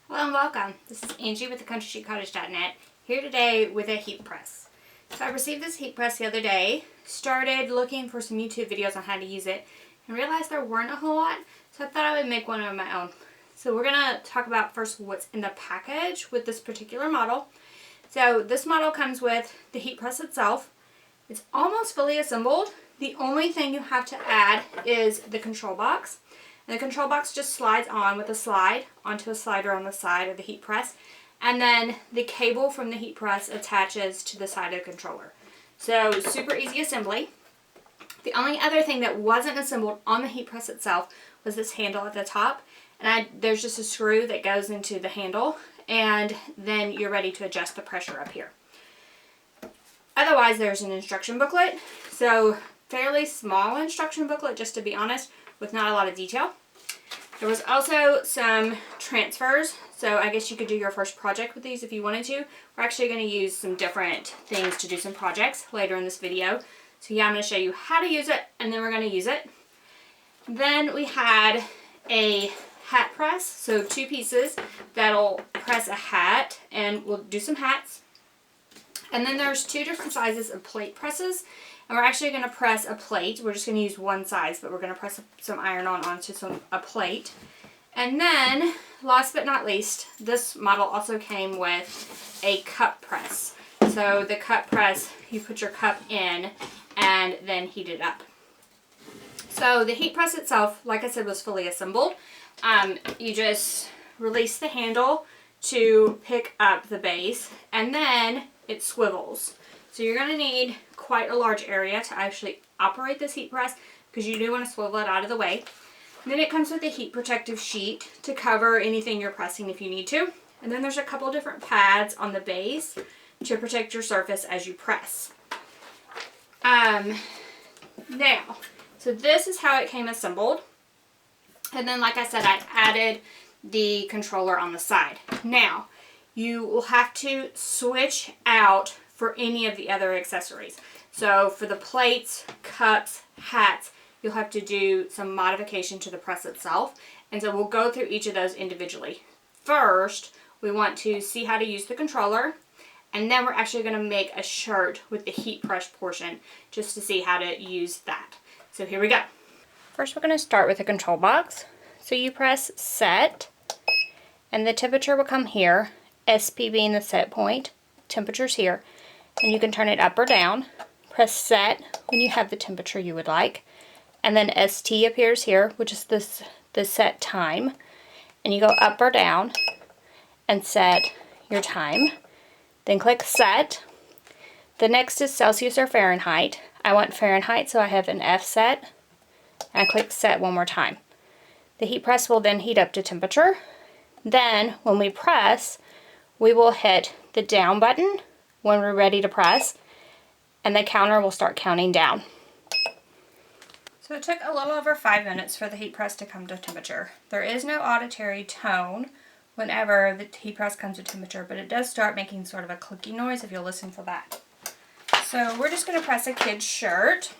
Hello and welcome. This is Angie with thecountrychiccottage.net, here today with a heat press. So I received this heat press the other day, started looking for some YouTube videos on how to use it, and realized there weren't a whole lot, so I thought I would make one of my own. So we're going to talk about first what's in the package with this particular model. So this model comes with the heat press itself. It's almost fully assembled. The only thing you have to add is the control box. And the control box just slides on with a slide onto a slider on the side of the heat press. And then the cable from the heat press attaches to the side of the controller. So super easy assembly. The only other thing that wasn't assembled on the heat press itself was this handle at the top. And there's just a screw that goes into the handle, and then you're ready to adjust the pressure up here. Otherwise, there's an instruction booklet. So fairly small instruction booklet, just to be honest, with not a lot of detail. There was also some transfers, so I guess you could do your first project with these if you wanted to. We're actually going to use some different things to do some projects later in this video. So yeah, I'm going to show you how to use it, and then we're going to use it. Then we had a hat press, so two pieces that'll press a hat, and we'll do some hats. And then there's two different sizes of plate presses. And we're actually going to press a plate. We're just going to use one size, but we're going to press some iron-on onto a plate. And then, last but not least, this model also came with a cup press. So the cup press, you put your cup in and then heat it up. So the heat press itself, like I said, was fully assembled. You just release the handle to pick up the base, and then it swivels. So you're going to need quite a large area to actually operate this heat press, because you do want to swivel it out of the way. And then it comes with a heat protective sheet to cover anything you're pressing if you need to. And then there's a couple different pads on the base to protect your surface as you press. Now, so this is how it came assembled. And then, like I said, I added the controller on the side. Now, you will have to switch out for any of the other accessories. So for the plates, cups, hats, you'll have to do some modification to the press itself. And so we'll go through each of those individually. First, we want to see how to use the controller, and then we're actually going to make a shirt with the heat press portion just to see how to use that. So here we go. First, we're going to start with the control box. So you press set, and the temperature will come here, SP being the set point, temperature's here. And you can turn it up or down. Press set when you have the temperature you would like. And then ST appears here, which is the set time. And you go up or down and set your time. Then click set. The next is Celsius or Fahrenheit. I want Fahrenheit, so I have an F set. And I click set one more time. The heat press will then heat up to temperature. Then when we press, we will hit the down button when we're ready to press, and the counter will start counting down. So it took a little over 5 minutes for the heat press to come to temperature. There is no auditory tone whenever the heat press comes to temperature, but it does start making sort of a clicky noise if you'll listen for that. So we're just going to press a kid's shirt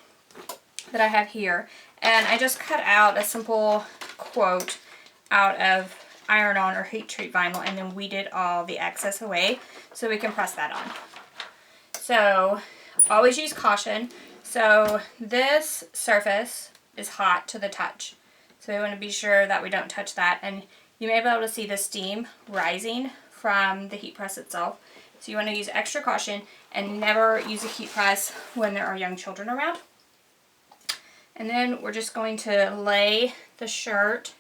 that I have here, and I just cut out a simple quote out of iron-on or heat treat vinyl, and then weeded all the excess away so we can press that on. So always use caution. So this surface is hot to the touch, so we want to be sure that we don't touch that, and you may be able to see the steam rising from the heat press itself. So you want to use extra caution and never use a heat press when there are young children around. And then we're just going to lay the shirt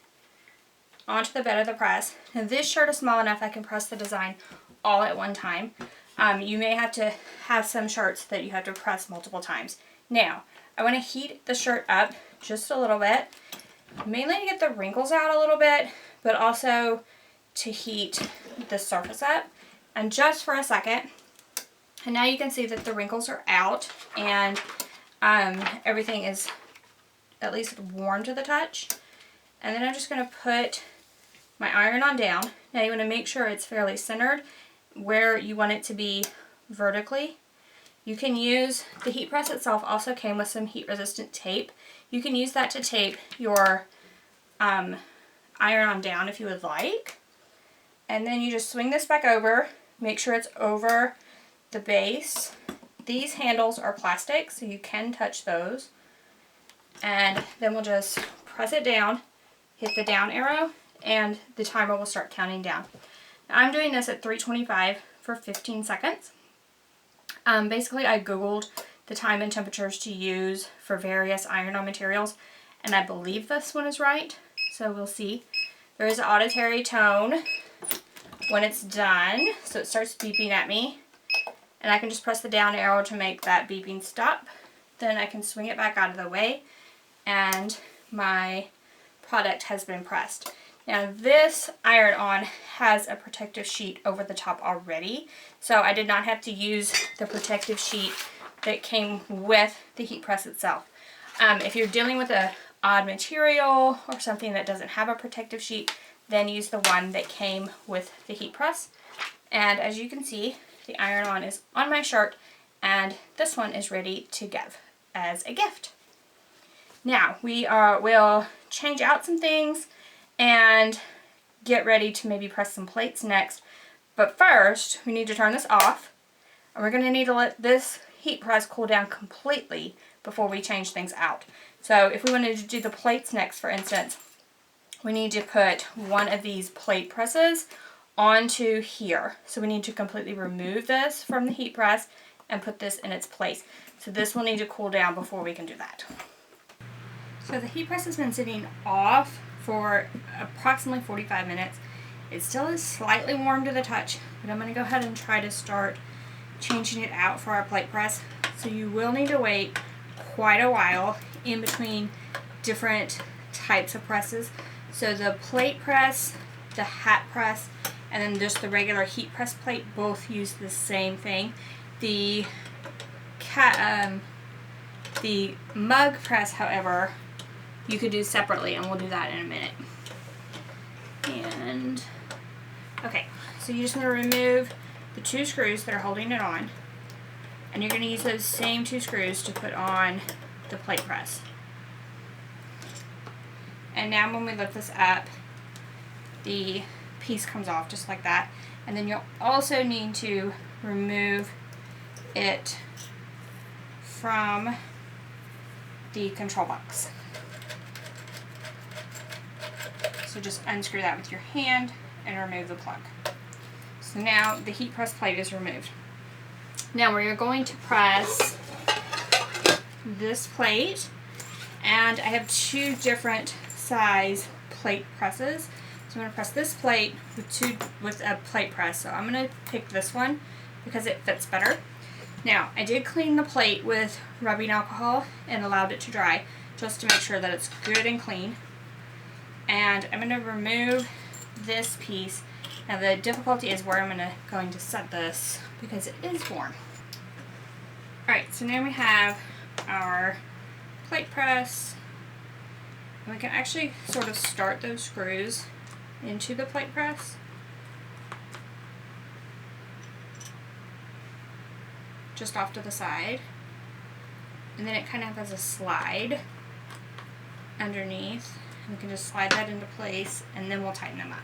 onto the bed of the press. Now this shirt is small enough I can press the design all at one time. You may have to have some shirts that you have to press multiple times. Now, I want to heat the shirt up just a little bit, mainly to get the wrinkles out a little bit, but also to heat the surface up, and just for a second. And now you can see that the wrinkles are out, and everything is at least warm to the touch. And then I'm just going to put my iron-on down. Now you want to make sure it's fairly centered where you want it to be vertically. You can use, the heat press itself also came with some heat resistant tape. You can use that to tape your iron-on down if you would like. And then you just swing this back over, make sure it's over the base. These handles are plastic, so you can touch those. And then we'll just press it down, hit the down arrow, and the timer will start counting down. Now, I'm doing this at 325 for 15 seconds. Basically, I Googled the time and temperatures to use for various iron-on materials, and I believe this one is right, so we'll see. There is an auditory tone when it's done, so it starts beeping at me, and I can just press the down arrow to make that beeping stop. Then I can swing it back out of the way, and my product has been pressed. Now this iron-on has a protective sheet over the top already, so I did not have to use the protective sheet that came with the heat press itself. If you're dealing with an odd material or something that doesn't have a protective sheet, then use the one that came with the heat press. And as you can see, the iron-on is on my shirt, and this one is ready to give as a gift. Now we'll change out some things and get ready to maybe press some plates next. But first, we need to turn this off, and we're going to need to let this heat press cool down completely before we change things out. So if we wanted to do the plates next, for instance, we need to put one of these plate presses onto here. So we need to completely remove this from the heat press and put this in its place. So this will need to cool down before we can do that. So the heat press has been sitting off for approximately 45 minutes. It still is slightly warm to the touch, but I'm going to go ahead and try to start changing it out for our plate press. So you will need to wait quite a while in between different types of presses. So the plate press, the hat press, and then just the regular heat press plate both use the same thing. The mug press, however, you could do separately, and we'll do that in a minute. And okay, so you just want to remove the two screws that are holding it on, and you're going to use those same two screws to put on the plate press. And now when we lift this up, the piece comes off just like that. And then you'll also need to remove it from the control box. So just unscrew that with your hand and remove the plug. So now the heat press plate is removed. Now we're going to press this plate, and I have two different size plate presses. So I'm going to press this plate with a plate press. So I'm going to pick this one because it fits better. Now I did clean the plate with rubbing alcohol and allowed it to dry just to make sure that it's good and clean. And I'm going to remove this piece. Now the difficulty is where I'm going to set this because it is warm. Alright, so now we have our plate press. And we can actually sort of start those screws into the plate press. Just off to the side. And then it kind of has a slide underneath. We can just slide that into place, and then we'll tighten them up.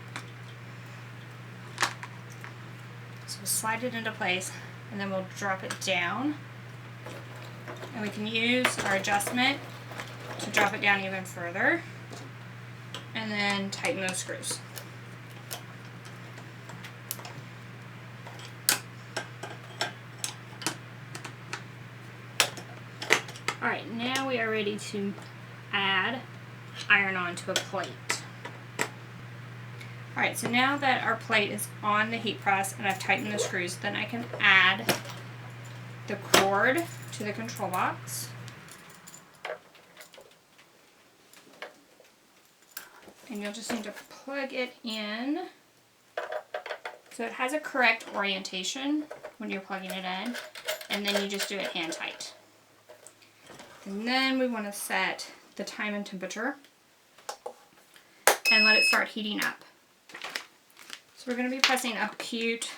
So we'll slide it into place, and then we'll drop it down. And we can use our adjustment to drop it down even further, and then tighten those screws. Alright, now we are ready to add iron-on to a plate. Alright, so now that our plate is on the heat press and I've tightened the screws, then I can add the cord to the control box. And you'll just need to plug it in so it has a correct orientation when you're plugging it in, and then you just do it hand tight. And then we want to set the time and temperature and let it start heating up. So we're going to be pressing a cute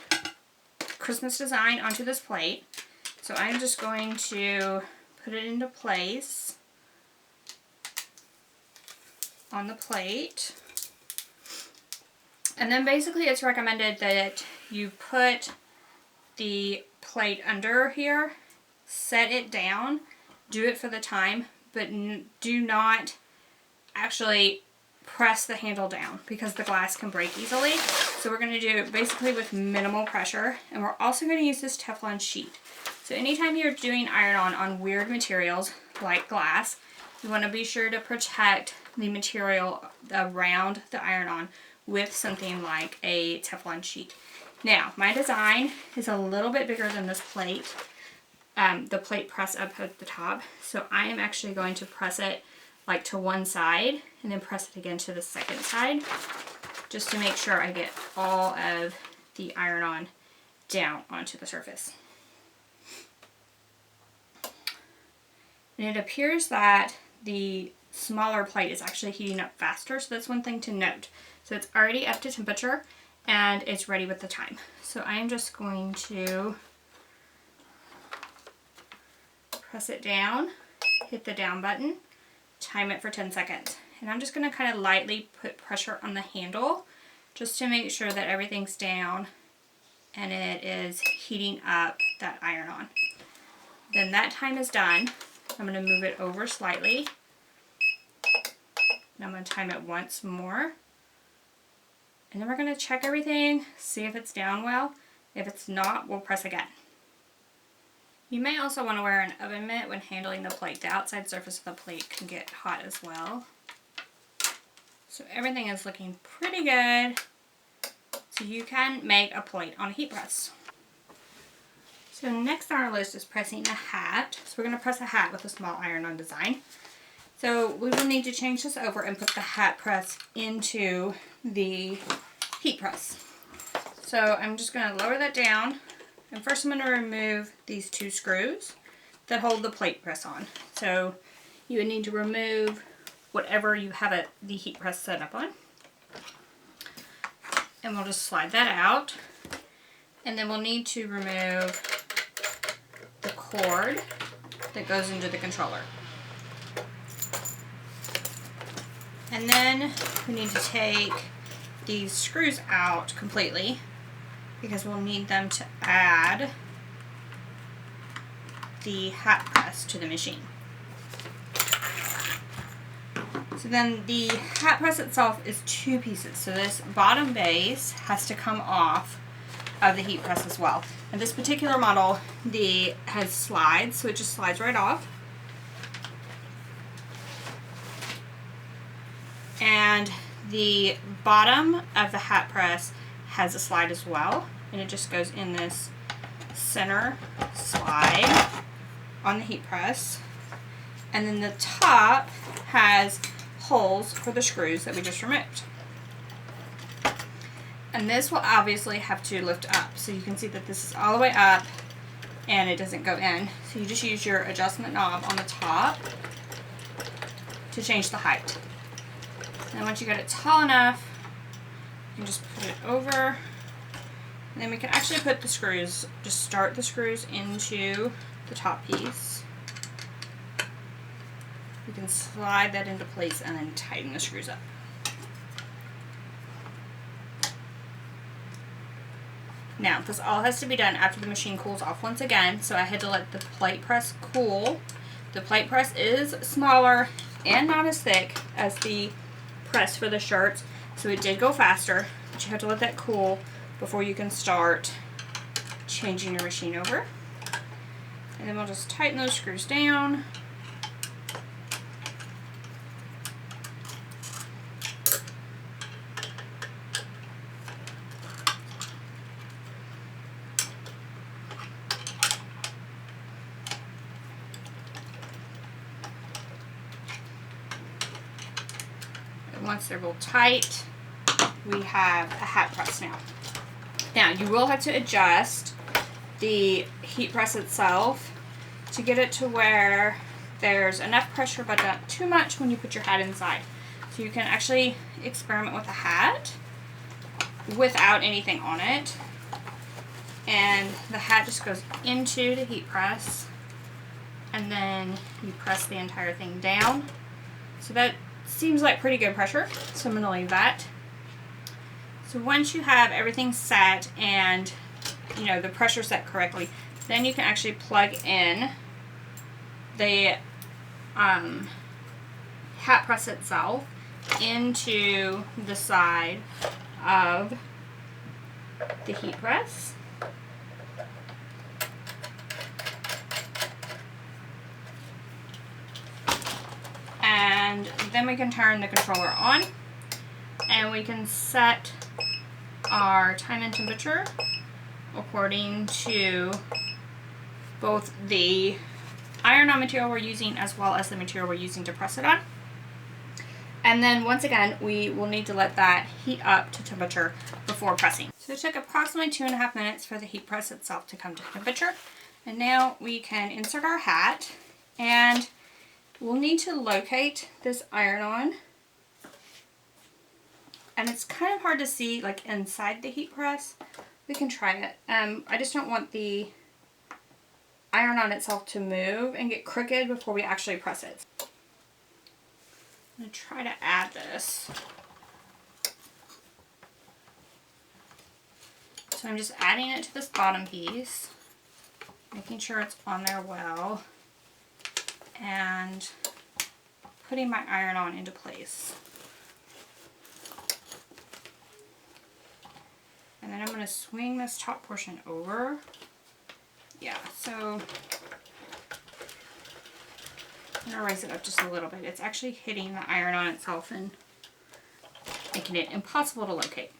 Christmas design onto this plate. So I'm just going to put it into place on the plate. And then basically it's recommended that you put the plate under here, set it down, do it for the time, but do not actually press the handle down because the glass can break easily. So we're going to do it basically with minimal pressure, and we're also going to use this Teflon sheet. So anytime you're doing iron on weird materials like glass, you want to be sure to protect the material around the iron-on with something like a Teflon sheet. Now, my design is a little bit bigger than this plate, the plate press up at the top, so I am actually going to press it like to one side and then press it again to the second side just to make sure I get all of the iron-on down onto the surface. And it appears that the smaller plate is actually heating up faster, so that's one thing to note. So it's already up to temperature and it's ready with the time. So I am just going to press it down, hit the down button, time it for 10 seconds. And I'm just going to kind of lightly put pressure on the handle just to make sure that everything's down and it is heating up that iron-on. Then that time is done. I'm going to move it over slightly. And I'm going to time it once more. And then we're going to check everything, see if it's down well. If it's not, we'll press again. You may also want to wear an oven mitt when handling the plate. The outside surface of the plate can get hot as well. So everything is looking pretty good. So you can make a plate on a heat press. So next on our list is pressing a hat. So we're going to press a hat with a small iron-on design. So we will need to change this over and put the hat press into the heat press. So I'm just going to lower that down. And first I'm going to remove these two screws that hold the plate press on. So you would need to remove whatever you have the heat press set up on. And we'll just slide that out. And then we'll need to remove the cord that goes into the controller. And then we need to take these screws out completely because we'll need them to add the hat press to the machine. So then the hat press itself is two pieces. So this bottom base has to come off of the heat press as well. And this particular model has slides, so it just slides right off. And the bottom of the hat press has a slide as well, and it just goes in this center slide on the heat press. And then the top has holes for the screws that we just removed. And this will obviously have to lift up, so you can see that this is all the way up and it doesn't go in. So you just use your adjustment knob on the top to change the height. And once you get it tall enough, you can just put it over. And then we can actually put the screws, just start the screws into the top piece. You can slide that into place and then tighten the screws up. Now, this all has to be done after the machine cools off once again, so I had to let the plate press cool. The plate press is smaller and not as thick as the press for the shirts, so it did go faster, but you have to let that cool before you can start changing your machine over. And then we'll just tighten those screws down. Once they're real tight, we have a hat press now. Now, you will have to adjust the heat press itself to get it to where there's enough pressure but not too much when you put your hat inside. So you can actually experiment with a hat without anything on it. And the hat just goes into the heat press, and then you press the entire thing down. So that seems like pretty good pressure, so I'm going to leave that. So once you have everything set and you know the pressure set correctly, then you can actually plug in the hat press itself into the side of the heat press. And then we can turn the controller on and we can set our time and temperature according to both the iron-on material we're using as well as the material we're using to press it on. And then once again, we will need to let that heat up to temperature before pressing. So it took approximately 2.5 minutes for the heat press itself to come to temperature. And now we can insert our hat, and we'll need to locate this iron-on. And it's kind of hard to see like inside the heat press. We can try it. I just don't want the iron-on itself to move and get crooked before we actually press it. I'm going to try to add this. So I'm just adding it to this bottom piece, making sure it's on there well, and putting my iron-on into place. And then I'm going to swing this top portion over. Yeah, so I'm going to raise it up just a little bit. It's actually hitting the iron-on itself and making it impossible to locate.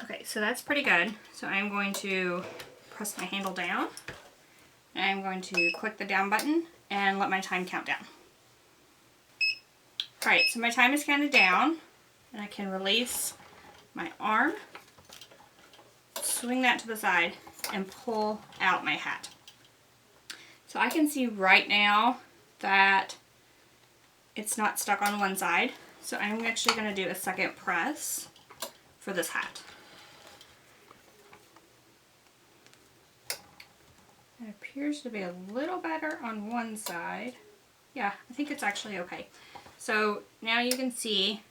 Okay, so that's pretty good. So I'm going to press my handle down, and I'm going to click the down button and let my time count down. Alright, so my time is counted down, and I can release my arm, swing that to the side, and pull out my hat. So I can see right now that it's not stuck on one side, so I'm actually going to do a second press for this hat. It appears to be a little better on one side. Yeah, I think it's actually okay. So now you can see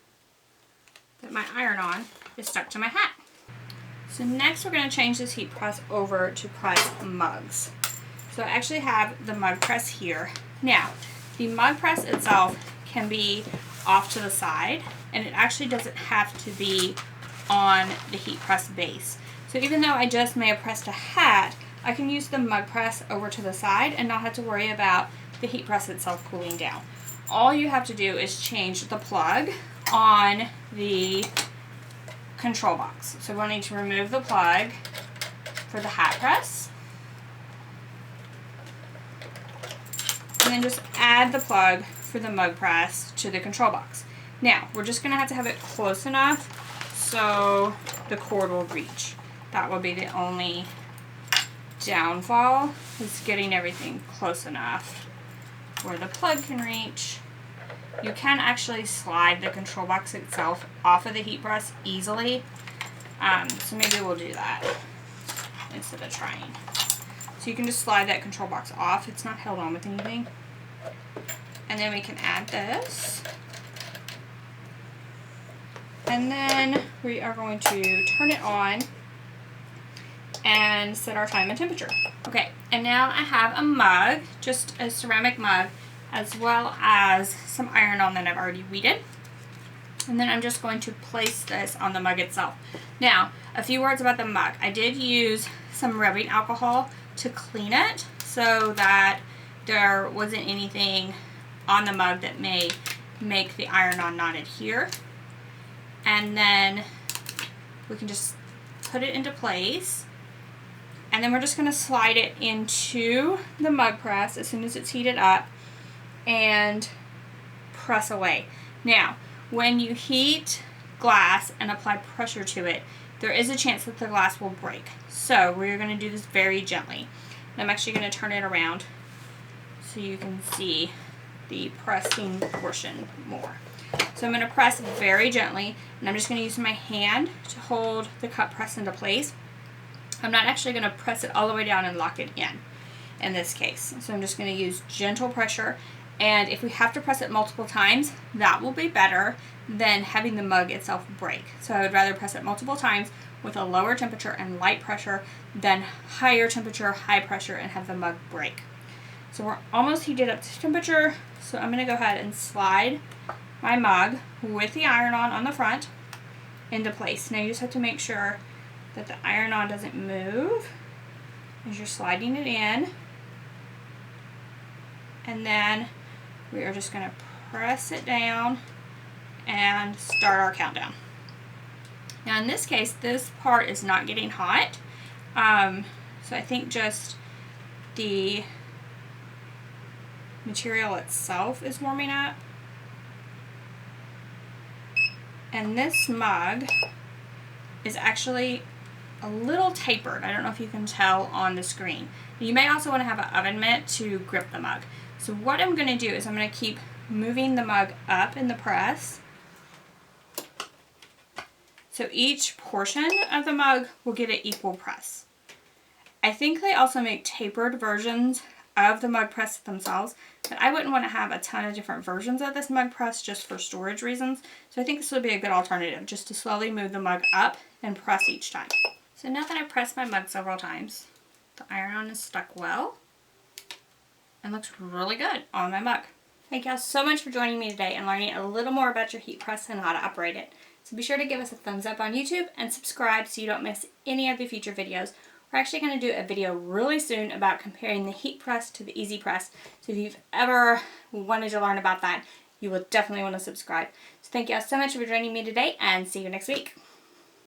that my iron-on is stuck to my hat. So next we're going to change this heat press over to press mugs. So I actually have the mug press here. Now, the mug press itself can be off to the side, and it actually doesn't have to be on the heat press base. So even though I just may have pressed a hat, I can use the mug press over to the side and not have to worry about the heat press itself cooling down. All you have to do is change the plug on the control box. So we'll need to remove the plug for the hat press, and then just add the plug for the mug press to the control box. Now, we're just going to have it close enough so the cord will reach. That will be the only downfall, is getting everything close enough where the plug can reach. You can actually slide the control box itself off of the heat press easily, so maybe we'll do that instead of trying. So you can just slide that control box off. It's not held on with anything. And then we can add this. And then we are going to turn it on and set our time and temperature. Okay, and now I have a mug, just a ceramic mug, as well as some iron-on that I've already weeded. And then I'm just going to place this on the mug itself. Now, a few words about the mug. I did use some rubbing alcohol to clean it so that there wasn't anything on the mug that may make the iron-on not adhere. And then we can just put it into place. And then we're just going to slide it into the mug press as soon as it's heated up and press away. Now, when you heat glass and apply pressure to it, there is a chance that the glass will break. So we're going to do this very gently. And I'm actually going to turn it around so you can see the pressing portion more. So I'm going to press very gently, and I'm just going to use my hand to hold the cup press into place. I'm not actually going to press it all the way down and lock it in this case. So I'm just going to use gentle pressure, And if we have to press it multiple times, that will be better than having the mug itself break. So I would rather press it multiple times with a lower temperature and light pressure than higher temperature, high pressure, and have the mug break. So we're almost heated up to temperature. So I'm going to go ahead and slide my mug with the iron-on the front into place. Now you just have to make sure that the iron-on doesn't move as you're sliding it in. And then we are just going to press it down and start our countdown. Now in this case, this part is not getting hot. So I think just the material itself is warming up. And this mug is actually a little tapered. I don't know if you can tell on the screen. You may also want to have an oven mitt to grip the mug. So what I'm going to do is I'm going to keep moving the mug up in the press. So each portion of the mug will get an equal press. I think they also make tapered versions of the mug press themselves, but I wouldn't want to have a ton of different versions of this mug press just for storage reasons. So I think this would be a good alternative, just to slowly move the mug up and press each time. So now that I've pressed my mug several times, the iron-on is stuck well and looks really good on my mug. Thank y'all so much for joining me today and learning a little more about your heat press and how to operate it. So be sure to give us a thumbs up on YouTube and subscribe so you don't miss any of the future videos. We're actually going to do a video really soon about comparing the heat press to the easy press. So if you've ever wanted to learn about that, you will definitely want to subscribe. So thank you all so much for joining me today, and see you next week.